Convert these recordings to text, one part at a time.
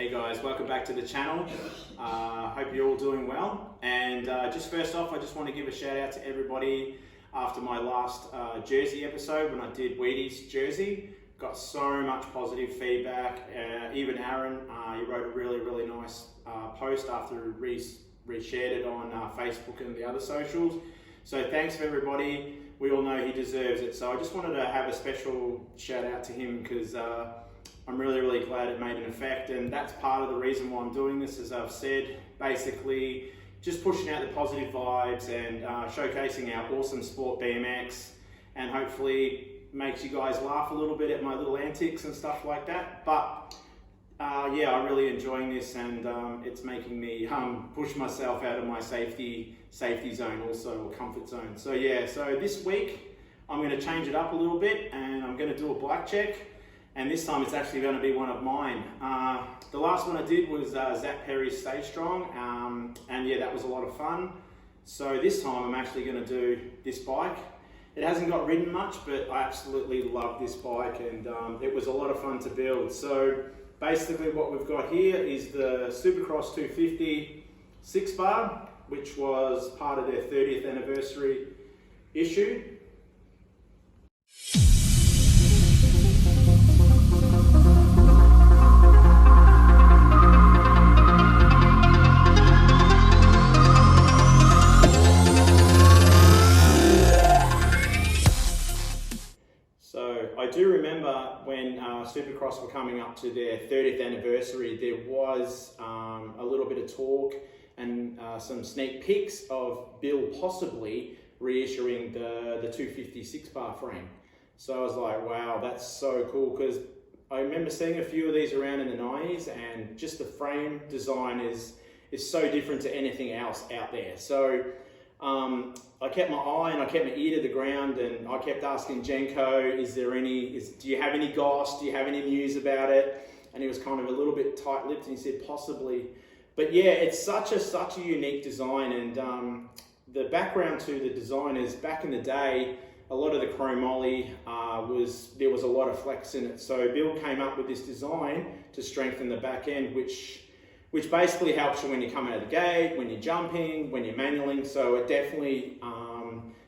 Hey guys, welcome back to the channel. Hope you're all doing well. And just first off, I just want to give a shout out to everybody after my last jersey episode when I did Wheaties jersey. Got so much positive feedback. Even Aaron, he wrote a really nice post after re-shared it on Facebook and the other socials. So thanks for everybody. We all know he deserves it. So I just wanted to have a special shout out to him because I'm really glad it made an effect, and that's part of the reason why I'm doing this. As I've said, basically just pushing out the positive vibes and showcasing our awesome sport BMX, and hopefully makes you guys laugh a little bit at my little antics and stuff like that. But yeah, I'm really enjoying this, and it's making me push myself out of my safety zone also, or comfort zone. So yeah, so this week I'm going to change it up a little bit and I'm going to do a bike check. And this time it's actually going to be one of mine. The last one I did was Zach Perry's Stay Strong, and yeah, that was a lot of fun. So this time I'm actually going to do this bike. It hasn't got ridden much, but I absolutely love this bike, and it was a lot of fun to build. So basically what we've got here is the Supercross 250 6-bar, which was part of their 30th anniversary issue. I do remember when Supercross were coming up to their 30th anniversary, there was a little bit of talk and some sneak peeks of Bill possibly reissuing the 250 6-bar frame. So I was like, wow, that's so cool, because I remember seeing a few of these around in the 90s, and just the frame design is so different to anything else out there. So I kept my eye and I kept my ear to the ground, and I kept asking Jenko, do you have any goss? Do you have any news about it? And he was kind of a little bit tight-lipped, and he said possibly. But yeah, it's such a unique design, and the background to the design is back in the day, a lot of the chromoly there was a lot of flex in it. So Bill came up with this design to strengthen the back end, which basically helps you when you're coming out of the gate, when you're jumping, when you're manualing. So it definitely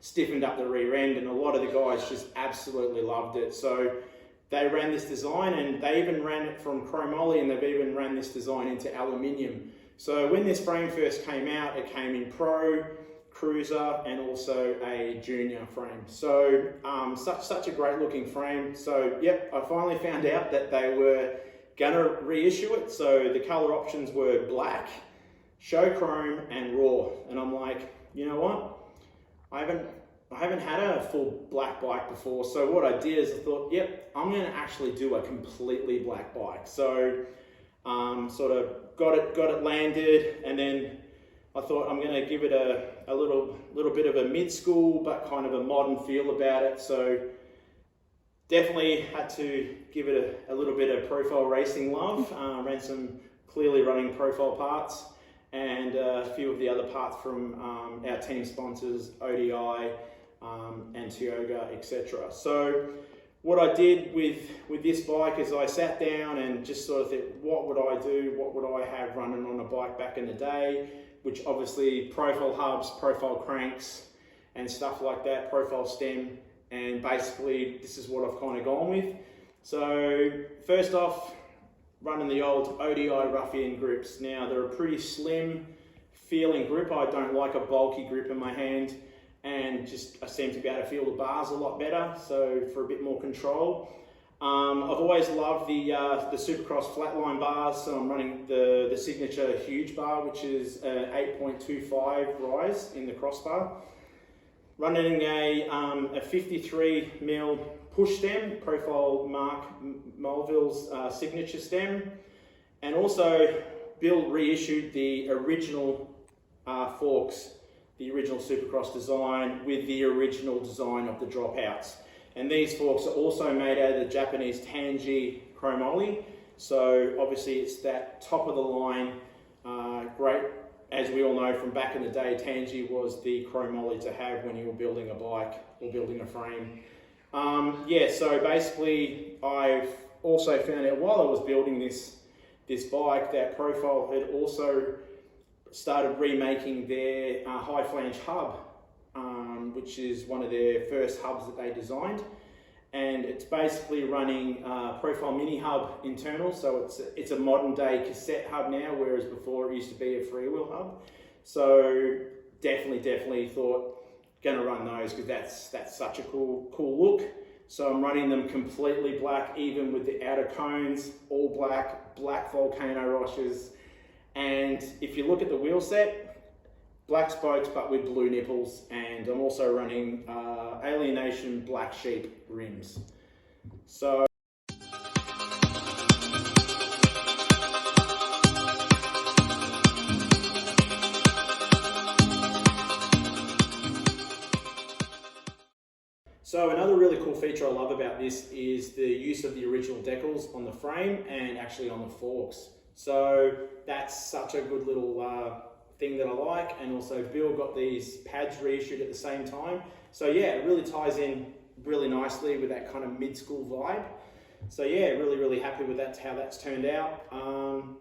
stiffened up the rear end, and a lot of the guys just absolutely loved it. So they ran this design, and they even ran it from chromoly, and they've even ran this design into aluminium. So when this frame first came out, it came in Pro, Cruiser, and also a Junior frame. So such a great looking frame. So yep, I finally found out that they were gonna reissue it. So the color options were black, show chrome, and raw. And I'm like, you know what? I haven't had a full black bike before. So what I did is I thought, yep, I'm gonna actually do a completely black bike. So sort of got it landed, and then I thought I'm gonna give it a little bit of a mid-school but kind of a modern feel about it. So definitely had to give it a little bit of profile racing love. Ran some clearly running profile parts, and a few of the other parts from our team sponsors, ODI, and Tioga, etc. So what I did with this bike is I sat down and just sort of thought, what would I do? What would I have running on a bike back in the day? Which obviously profile hubs, profile cranks, and stuff like that, profile stem. And basically this is what I've kind of gone with. So first off, running the old ODI Ruffian grips. Now they're a pretty slim feeling grip. I don't like a bulky grip in my hand, and I seem to be able to feel the bars a lot better, so for a bit more control. I've always loved the Supercross flatline bars, so I'm running the signature huge bar, which is an 8.25 rise in the crossbar. Running a 53 mil push stem, profile Mark Mulville's signature stem. And also Bill reissued the original forks, the original Supercross design with the original design of the dropouts. And these forks are also made out of the Japanese Tanji chromoly. So obviously it's that top of the line, great. As we all know from back in the day, Tanji was the chromoly to have when you were building a bike or building a frame. Yeah, so basically I've also found out while I was building this this bike that Profile had also started remaking their high flange hub, which is one of their first hubs that they designed. And it's basically running Profile Mini Hub internal, so it's a modern day cassette hub now, whereas before it used to be a freewheel hub. So definitely thought gonna run those because that's such a cool look. So I'm running them completely black, even with the outer cones, all black volcano rushes. And if you look at the wheel set, black spokes but with blue nipples, and I'm also running Alienation Black Sheep rims. So another really cool feature I love about this is the use of the original decals on the frame and actually on the forks. So that's such a good little thing that I like. And also Bill got these pads reissued at the same time. So yeah, it really ties in really nicely with that kind of mid-school vibe. So yeah, really happy with how that's turned out.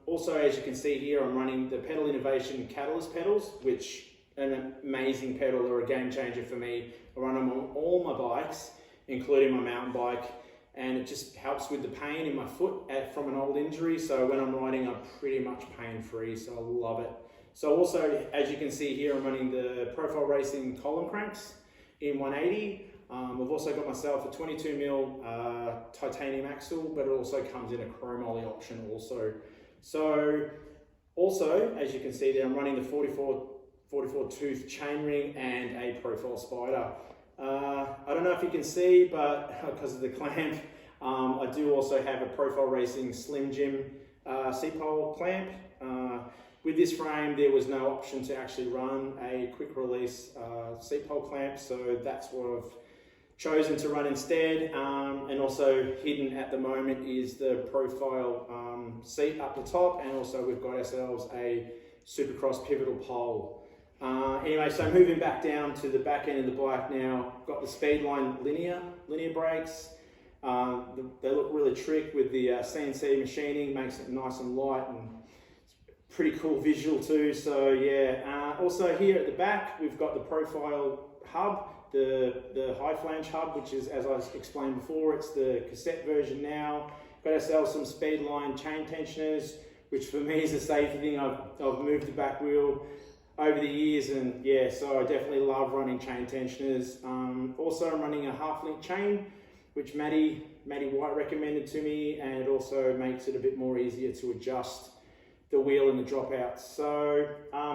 Also, as you can see here, I'm running the Pedal Innovation Catalyst pedals, which an amazing pedal or a game changer for me. I run them on all my bikes, including my mountain bike, and it just helps with the pain in my foot from an old injury. So when I'm riding, I'm pretty much pain-free, so I love it. So also, as you can see here, I'm running the Profile Racing column cranks in 180. I've also got myself a 22mm titanium axle, but it also comes in a chrome ollie option also. So also, as you can see there, I'm running the 44 tooth chainring and a Profile Spider. I don't know if you can see, but because of the clamp, I do also have a Profile Racing Slim Jim seat pole clamp. With this frame, there was no option to actually run a quick release seat pole clamp, so that's what I've chosen to run instead. And also hidden at the moment is the Profile seat up the top, and also we've got ourselves a Supercross pivotal pole. Anyway, so moving back down to the back end of the bike now, got the Speedline linear brakes. They look really trick with the CNC machining, makes it nice and light and pretty cool visual too. So yeah, also here at the back, we've got the Profile hub, the high flange hub, which is, as I explained before, it's the cassette version now. Got ourselves some Speedline chain tensioners, which for me is a safety thing. I've moved the back wheel over the years, and yeah, so I definitely love running chain tensioners. Also, I'm running a half-link chain, which Maddie White recommended to me, and it also makes it a bit more easier to adjust the wheel and the dropouts. So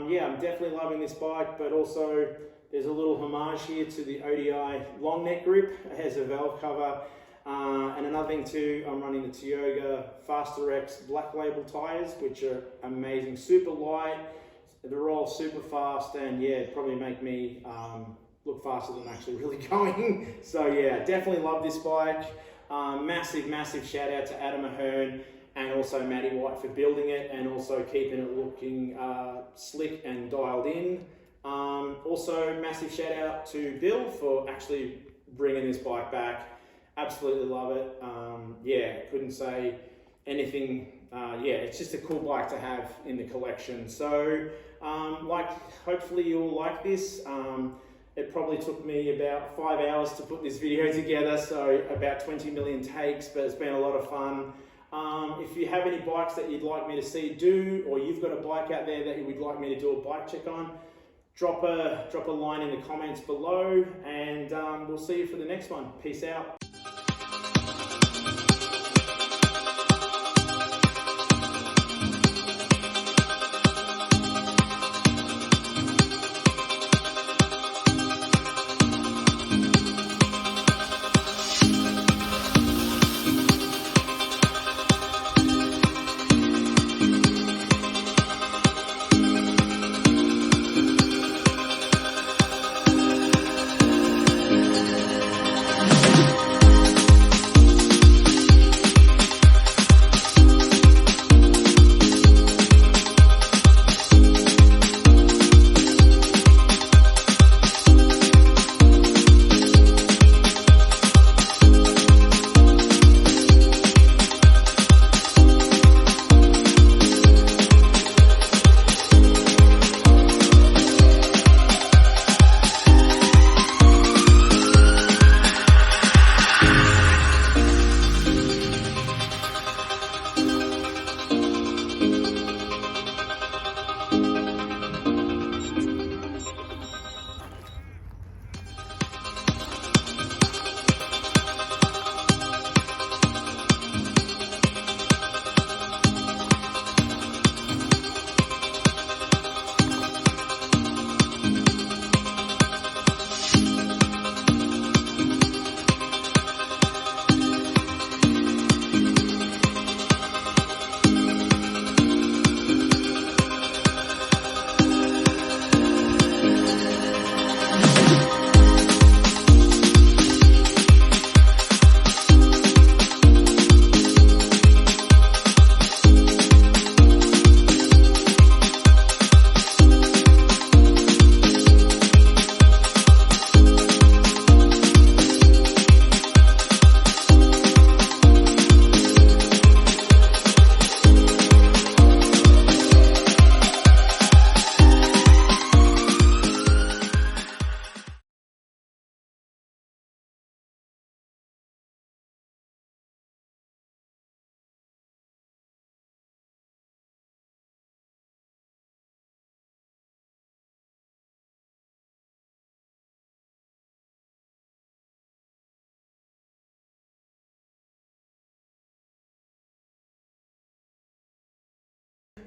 yeah, I'm definitely loving this bike, but also there's a little homage here to the ODI long neck grip. It has a valve cover. And another thing too, I'm running the Tioga Faster X Black Label tires, which are amazing, super light. They're all super fast, and yeah, probably make me look faster than I'm actually really going. So yeah, definitely love this bike. Massive shout out to Adam Ahern and also Maddie White for building it and also keeping it looking slick and dialed in. Also massive shout out to Bill for actually bringing this bike back. Absolutely love it. Yeah, couldn't say anything. Yeah, it's just a cool bike to have in the collection. So hopefully you'll like this. It probably took me about 5 hours to put this video together, so about 20 million takes, but it's been a lot of fun. If you have any bikes that you'd like me to see or you've got a bike out there that you would like me to do a bike check on, drop a line in the comments below, and we'll see you for the next one. Peace out.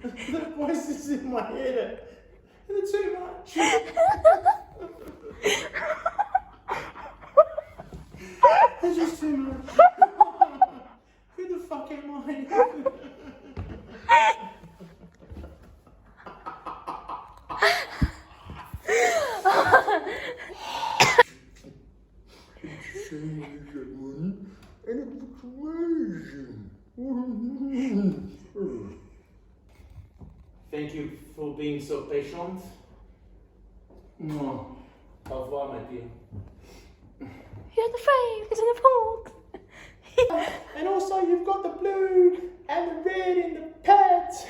The voices in my head are too much. It's just too much. Who the fuck am I? And it looks amazing. Thank you for being so patient. Au revoir, my dear. You're the frame, it's in the box. And also, you've got the blue and the red in the pads.